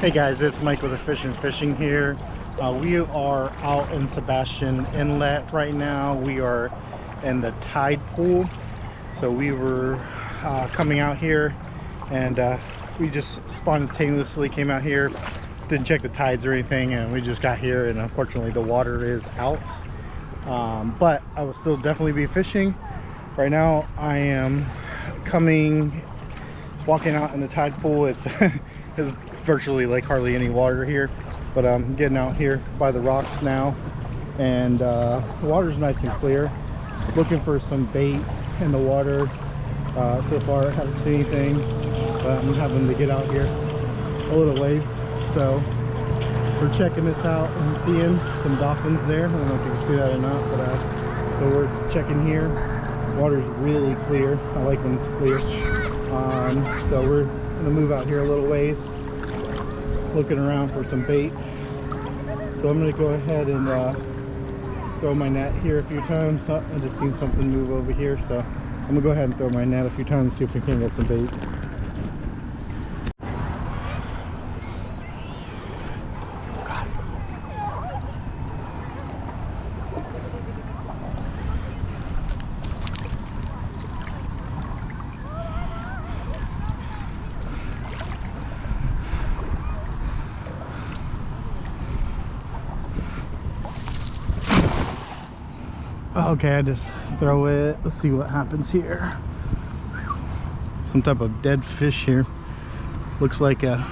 Hey guys, it's Michael the Fish and Fishing here. We are out in Sebastian Inlet right now. We are in the tide pool. So we were coming out here and we just spontaneously came out here. Didn't check the tides or anything, and we just got here, and unfortunately the water is out. But I will still definitely be fishing. Right now I am walking out in the tide pool. It's virtually like hardly any water here, but I'm getting out here by the rocks now, and the water's nice and clear. Looking for some bait in the water. So far I haven't seen anything, but I'm having to get out here a little ways. So we're checking this out and seeing some dolphins there. I don't know if you can see that or not, but so we're checking here. Water's really clear. I like when it's clear. So we're gonna move out here a little ways, looking around for some bait. So I'm gonna go ahead and throw my net here a few times. I just seen something move over here, so I'm gonna go ahead and throw my net a few times, see if we can get some bait. Okay, I just throw it. Let's see what happens here. Some type of dead fish here. Looks like a,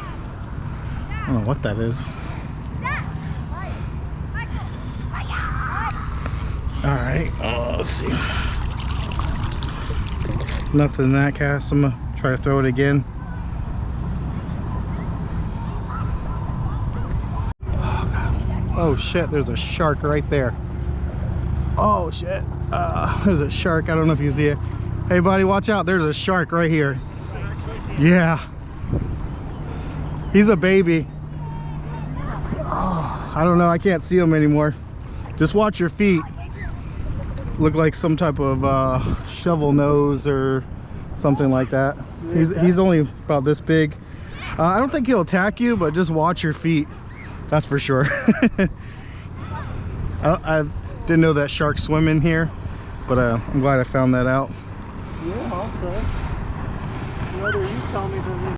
I don't know what that is. Alright, let's see. Nothing in that cast. I'm gonna try to throw it again. Oh shit, there's a shark right there. Oh shit, there's a shark. I don't know if you see it. Hey buddy, watch out, there's a shark right here. Yeah, he's a baby. Oh, I don't know, I can't see him anymore. Just watch your feet. Look like some type of shovel nose or something like that. He's only about this big. I don't think he'll attack you, but just watch your feet, that's for sure. I didn't know that sharks swim in here, but I'm glad I found that out. Yeah, I'll say. Whether you tell me to.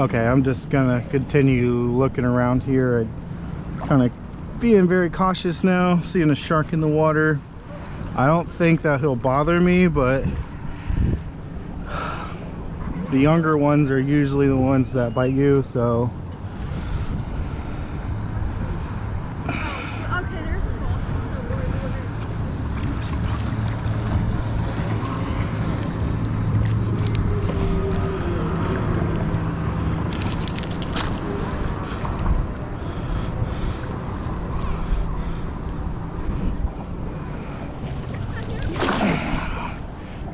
Okay, I'm just gonna continue looking around here and kind of being very cautious now, seeing a shark in the water. I don't think that he'll bother me, but the younger ones are usually the ones that bite you, so.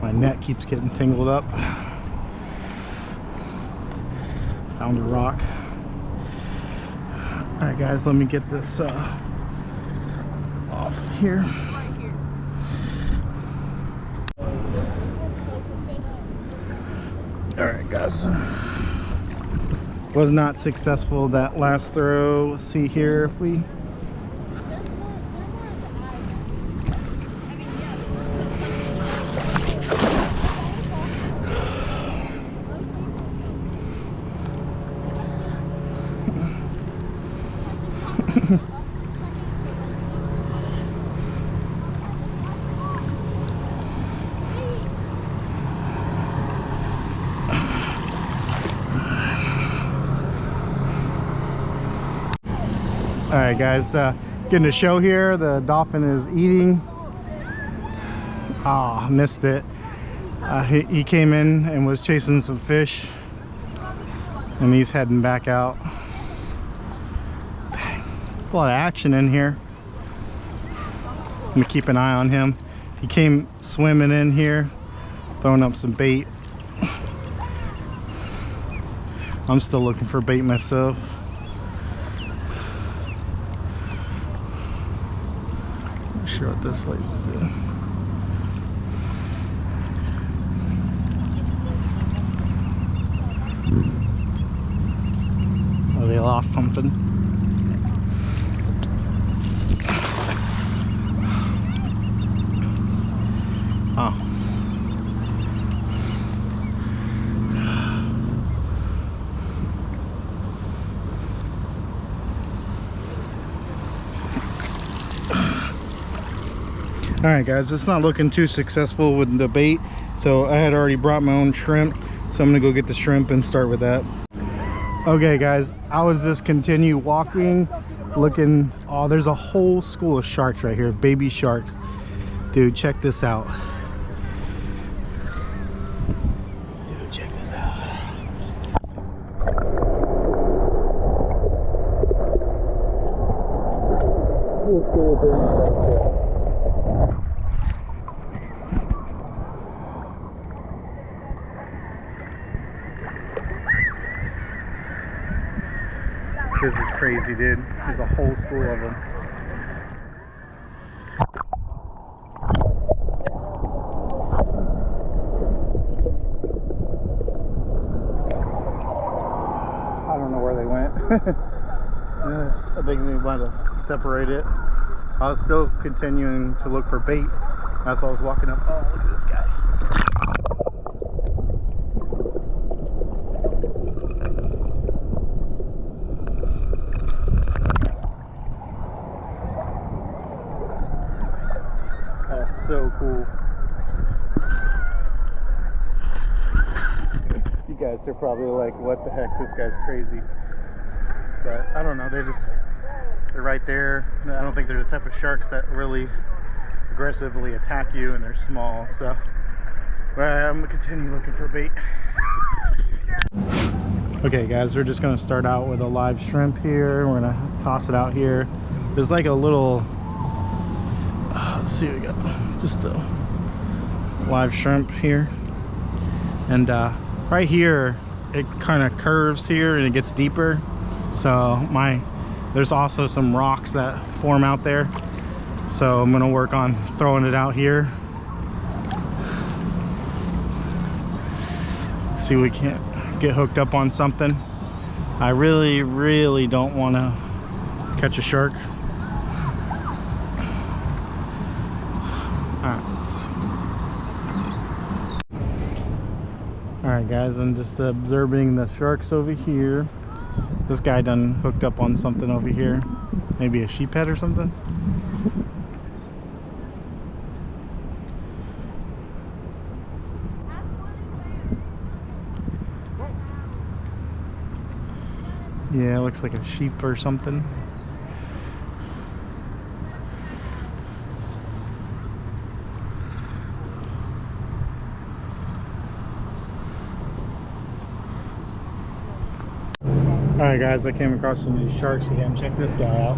My net keeps getting tangled up. Found a rock. All right guys, let me get this off here. All right guys, was not successful that last throw. Let's see here if we all right guys, getting a show here. The dolphin is eating. Ah, missed it. He came in and was chasing some fish, and he's heading back out. Dang, a lot of action in here. I'm gonna keep an eye on him. He came swimming in here, throwing up some bait. I'm still looking for bait myself. Not sure what this lady's doing. lost something. Oh. All right, guys, it's not looking too successful with the bait. So I had already brought my own shrimp. So I'm gonna go get the shrimp and start with that. Okay, guys, I was just continue walking, looking. Oh, there's a whole school of sharks right here, baby sharks. Dude, check this out. Dude, check this out. This is crazy, dude. There's a whole school of them. I don't know where they went. I think we might have separated. I was still continuing to look for bait as I was walking up. Oh, look at this guy. That's so cool. You guys are probably like, what the heck, this guy's crazy. But I don't know, they're right there. I don't think they're the type of sharks that really aggressively attack you, and they're small. So but I'm gonna continue looking for bait. Okay guys, we're just gonna start out with a live shrimp here. We're gonna toss it out here. There's like a little let's see what we got. Just a live shrimp here, and right here it kind of curves here and it gets deeper. So there's also some rocks that form out there. So I'm gonna work on throwing it out here. See if we can't get hooked up on something. I really don't want to catch a shark. Alright guys, I'm just observing the sharks over here. This guy done hooked up on something over here. Maybe a sheephead or something. Yeah, it looks like a sheep or something. Alright guys, I came across some of these sharks again. Check this guy out.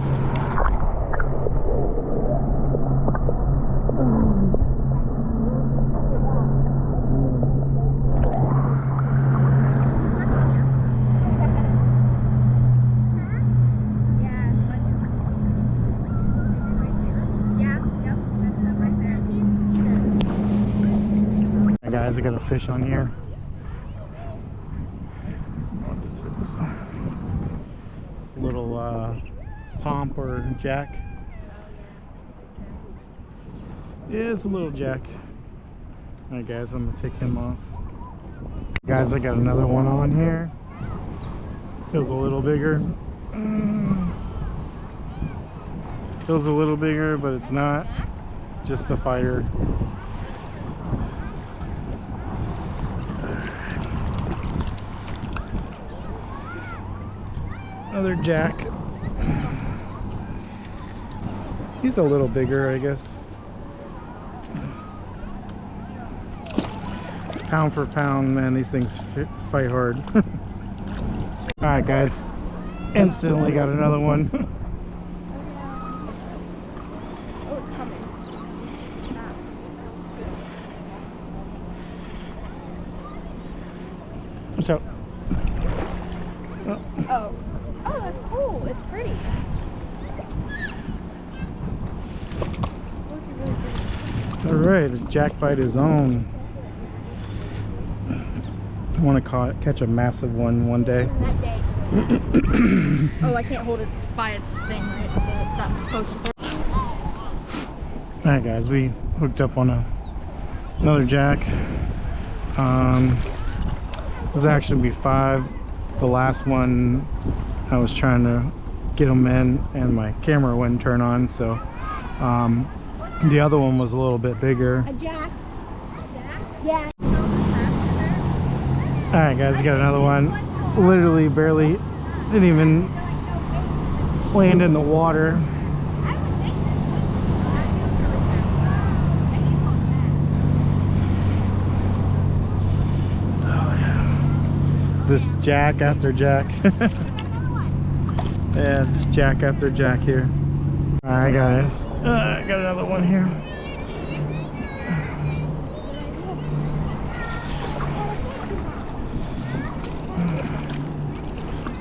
Hey guys, I got a fish on here. What is this? Little pomp or jack. Yeah, it's a little jack. Alright guys, I'm gonna take him off. Guys, I got another one on here. Feels a little bigger. Feels a little bigger, but it's not. Just a fighter. Another jack. He's a little bigger, I guess. Pound for pound, man, these things fight hard. Alright guys, instantly got another one. Oh, it's coming. Fast. Watch out. Oh. Oh, that's cool. It's pretty. It's looking really pretty. Alright, a jack bite his own. I want to catch a massive one day. That day. Oh, I can't hold it by its thing, right? That post. Alright guys, we hooked up on another jack. This actually be 5. The last one I was trying to get them in and my camera wouldn't turn on, so the other one was a little bit bigger. A jack. Yeah. Alright guys, got another one. Literally barely didn't even land in the water. This jack after jack. Yeah, it's jack after jack here. Alright guys, I got another one here.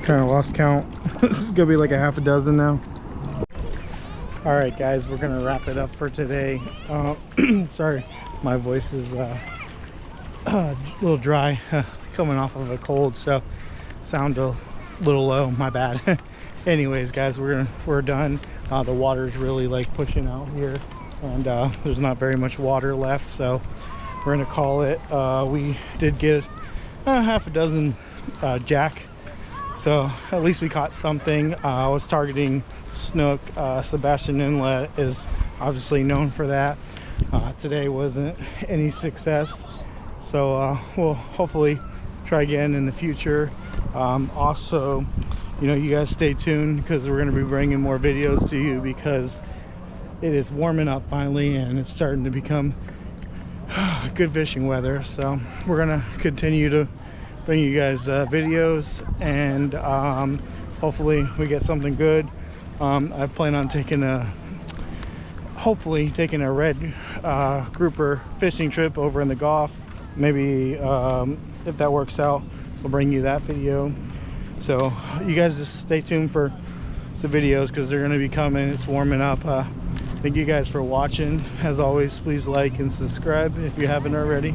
Kind of lost count. This is gonna be like a half a dozen now. Alright guys, we're gonna wrap it up for today. Sorry, my voice is a little dry. Coming off of a cold, so sound a little low, my bad. Anyways guys, we're done. The water's really like pushing out here, and there's not very much water left, so we're gonna call it. We did get half a dozen jack, so at least we caught something. I was targeting snook. Sebastian Inlet is obviously known for that. Today wasn't any success, so we'll hopefully try again in the future. Also, you know, you guys stay tuned because we're going to be bringing more videos to you, because it is warming up finally and it's starting to become good fishing weather. So we're going to continue to bring you guys videos, and hopefully we get something good. I plan on hopefully taking a red grouper fishing trip over in the Gulf. Maybe if that works out, we'll bring you that video. So you guys just stay tuned for some videos, because they're going to be coming. It's warming up. Thank you guys for watching. As always, please like and subscribe if you haven't already.